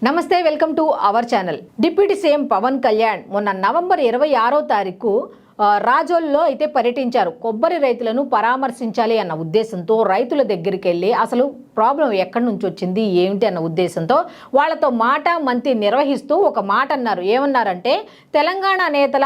నమస్తే, welcome to our channel. Deputy CM Pawan Kalyan మొన్న November 26వ తారీఖు రాజోల్లో అయితే పర్యటించారు. కొబ్బరి రైతులను పరామర్శించాలి అన్న ఉద్దేశంతో రైతుల దగ్గరికి వెళ్ళి అసలు ప్రాబ్లం ఎక్కడి నుంచి వచ్చింది ఏమిటి అన్న ఉద్దేశంతో వాళ్ళతో మాట మంతి నిర్వహిస్తూ ఒక మాట అన్నారు. ఏమన్నారంటే, తెలంగాణ నేతల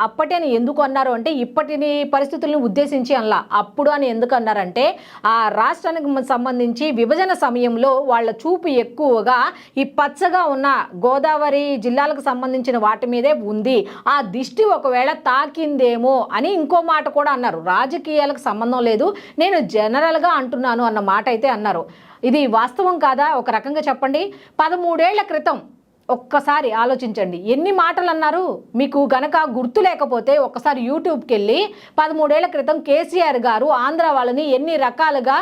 అప్పటి అని ఎందుకు అన్నారు అంటే, ఇప్పటిని పరిస్థితులను ఉద్దేశించి అలా అప్పుడు అని ఎందుకు అన్నారంటే, ఆ రాష్ట్రానికి సంబంధించి విభజన సమయంలో వాళ్ళ చూపు ఎక్కువగా ఈ పచ్చగా ఉన్న గోదావరి జిల్లాలకు సంబంధించిన వాటి మీదే ఉంది. ఆ దిష్టి ఒకవేళ తాకిందేమో అని ఇంకో మాట కూడా అన్నారు. రాజకీయాలకు సంబంధం లేదు, నేను జనరల్గా అంటున్నాను అన్న మాట అయితే అన్నారు. ఇది వాస్తవం కాదా? ఒక రకంగా చెప్పండి. 13 ఏళ్ల క్రితం ఒక్కసారి ఆలోచించండి, ఎన్ని మాటలు అన్నారు. మీకు గనక గుర్తు లేకపోతే ఒక్కసారి యూట్యూబ్కి వెళ్ళి 13 ఏళ్ల క్రితం కేసీఆర్ గారు ఆంధ్ర వాళ్ళని ఎన్ని రకాలుగా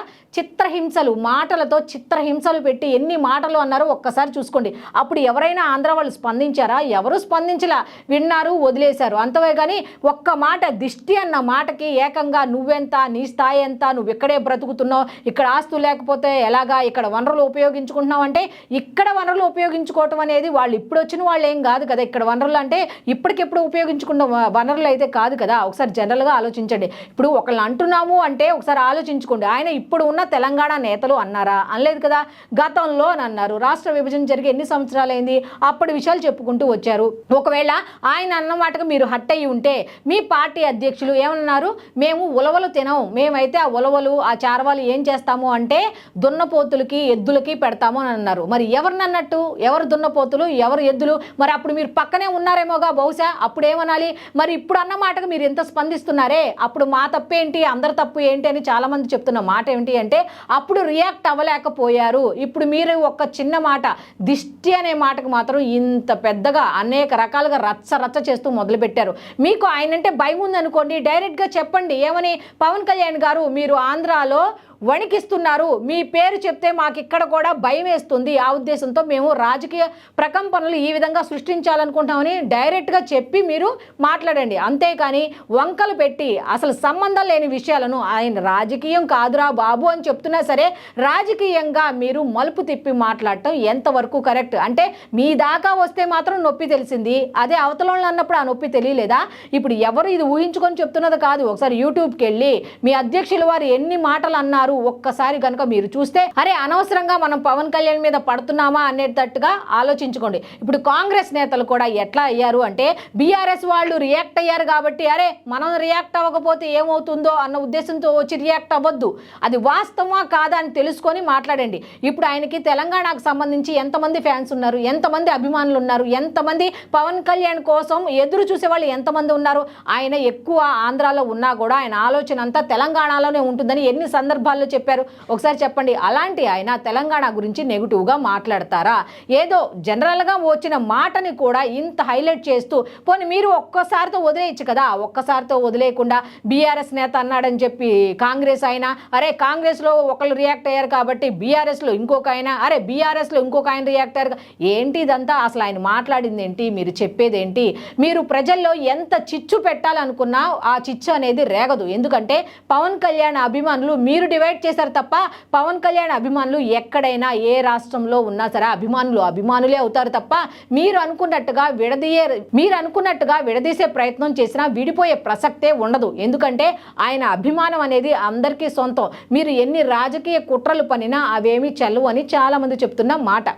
మాటలతో చిత్రహింసలు పెట్టి ఎన్ని మాటలు అన్నారో ఒక్కసారి చూసుకోండి. అప్పుడు ఎవరైనా ఆంధ్ర వాళ్ళు స్పందించారా? ఎవరు స్పందించలా, విన్నారు, వదిలేశారు అంతవే. కానీ ఒక్క మాట దిష్టి అన్న మాటకి ఏకంగా నువ్వెంత, నీ స్థాయి ఎంత, నువ్వు ఇక్కడే బ్రతుకుతున్నావు, ఇక్కడ ఆస్తులు లేకపోతే ఎలాగా, ఇక్కడ వనరులు ఉపయోగించుకుంటున్నావు అంటే, ఇక్కడ వనరులు ఉపయోగించుకోవటం అనేది వాళ్ళు ఇప్పుడు వచ్చిన వాళ్ళు ఏం కాదు కదా. ఇక్కడ వనరులు అంటే ఇప్పటికిప్పుడు ఉపయోగించుకున్న వనరులు అయితే కాదు కదా. ఒకసారి జనరల్గా ఆలోచించండి. ఇప్పుడు ఒకళ్ళు అంటున్నాము అంటే ఒకసారి ఆలోచించుకోండి. ఆయన ఇప్పుడు ఉన్న తెలంగాణ నేతలు అన్నారా? అనలేదు కదా. గతంలో అని అన్నారు. రాష్ట్ర విభజన జరిగి ఎన్ని సంవత్సరాలైంది, అప్పటి విషయాలు చెప్పుకుంటూ వచ్చారు. ఒకవేళ ఆయన అన్న మాటకు మీరు హట్ అయ్యి ఉంటే మీ పార్టీ అధ్యక్షులు ఏమన్నారు? మేము ఉలవలు తినం, మేమైతే ఆ ఉలవలు ఆ చారవాలు ఏం చేస్తాము అంటే దున్నపోతులకి ఎద్దులకి పెడతాము అని అన్నారు. మరి ఎవరిని అన్నట్టు? ఎవరు దున్నపోతులు, ఎవరు ఎద్దులు? మరి అప్పుడు మీరు పక్కనే ఉన్నారేమోగా బహుశా. అప్పుడు ఏమనాలి? మరి ఇప్పుడు అన్న మాటకు మీరు ఎంత స్పందిస్తున్నారే, అప్పుడు మా తప్పేంటి, అందరి తప్పు ఏంటి అని చాలా మంది చెప్తున్న మాట ఏమిటి అంటే, అప్పుడు రియాక్ట్ అవ్వలేకపోయారు. ఇప్పుడు మీరు ఒక చిన్న మాట దిష్టి అనే మాటకు మాత్రం ఇంత పెద్దగా అనేక రకాలుగా రచ్చ చేస్తూ మొదలుపెట్టారు. మీకు ఆయనంటే భయం ఉందనుకోండి, డైరెక్ట్గా చెప్పండి. ఏమని? పవన్ కళ్యాణ్ గారు, మీరు ఆంధ్రాలో వణికిస్తున్నారు, మీ పేరు చెప్తే మాకు ఇక్కడ కూడా భయం వేస్తుంది, ఆ ఉద్దేశంతో మేము రాజకీయ ప్రకంపనలు ఈ విధంగా సృష్టించాలనుకుంటామని డైరెక్ట్గా చెప్పి మీరు మాట్లాడండి. అంతేకాని వంకలు పెట్టి అసలు సంబంధం లేని విషయాలను, ఆయన రాజకీయం కాదురా బాబు అని చెప్తున్నా సరే రాజకీయంగా మీరు మలుపు తిప్పి మాట్లాడటం ఎంతవరకు కరెక్ట్? అంటే మీ దాకా వస్తే మాత్రం నొప్పి తెలిసింది, అదే అవతల అన్నప్పుడు ఆ నొప్పి తెలియలేదా? ఇప్పుడు ఎవరు ఇది ఊహించుకొని చెప్తున్నది కాదు. ఒకసారి యూట్యూబ్కి వెళ్ళి మీ అధ్యక్షుల వారు ఎన్ని మాటలు అన్నారు ఒక్కసారి కనుక మీరు చూస్తే, అరే అనవసరంగా మనం పవన్ కళ్యాణ్ మీద పడుతున్నామా అనేటట్టుగా ఆలోచించుకోండి. ఇప్పుడు కాంగ్రెస్ నేతలు కూడా ఎట్లా అయ్యారు అంటే, బీఆర్ఎస్ వాళ్ళు రియాక్ట్ అయ్యారు కాబట్టి అరే మనం రియాక్ట్ అవ్వకపోతే ఏమవుతుందో అన్న ఉద్దేశంతో వచ్చి రియాక్ట్ అవ్వద్దు. అది వాస్తవమా కాదా అని తెలుసుకొని మాట్లాడండి. ఇప్పుడు ఆయనకి తెలంగాణకు సంబంధించి ఎంతమంది ఫ్యాన్స్ ఉన్నారు, ఎంతమంది అభిమానులు ఉన్నారు, ఎంతమంది పవన్ కళ్యాణ్ కోసం ఎదురు చూసే వాళ్ళు ఎంతమంది ఉన్నారు. ఆయన ఎక్కువ ఆంధ్రాలో ఉన్నా కూడా ఆయన ఆలోచన అంతా తెలంగాణలోనే ఉంటుందని ఎన్ని సందర్భాల్లో చెప్పారు? ఒకసారి చెప్పండి. అలాంటి ఆయన తెలంగాణ గురించి నెగిటివ్గా మాట్లాడతారా? ఏదో జనరల్గా వచ్చిన మాటని కూడా ఇంత హైలైట్ చేస్తూ, పోనీ మీరు ఒక్కసారితో వదిలేయచ్చు కదా. ఒక్కసారితో వదిలేయకుండా బీఆర్ఎస్ నేత అన్నాడని చెప్పి కాంగ్రెస్ ఆయన, అరే కాంగ్రెస్లో ఒకళ్ళు రియాక్ట్ అయ్యారు కాబట్టి బీఆర్ఎస్లో ఇంకొక ఆయన, అరే బీఆర్ఎస్లో ఇంకొక ఆయన రియాక్ట్ అయ్యారు. ఏంటి ఇదంతా? అసలు ఆయన మాట్లాడింది ఏంటి, మీరు చెప్పేది ఏంటి? మీరు ప్రజల్లో ఎంత చిచ్చు పెట్టాలనుకున్నా ఆ చిచ్చు అనేది రేగదు. ఎందుకంటే పవన్ కళ్యాణ్ అభిమానులు మీరు డివైడ్ చేశారు తప్ప, పవన్ కళ్యాణ్ అభిమానులు ఎక్కడైనా ఏ రాష్ట్రంలో ఉన్నా సరే అభిమానులే అవుతారు తప్ప మీరు అనుకున్నట్టుగా విడదీసే ప్రయత్నం చేసినా విడిపోయే ప్రసక్తే ఉండదు. ఎందుకంటే ఆయన అభిమానం అనేది అందరికీ సొంతం. మీరు ఎన్ని రాజకీయ కుట్రలు పనినా అవేమీ చెల్లవు అని చాలా మంది చెప్తున్న మాట.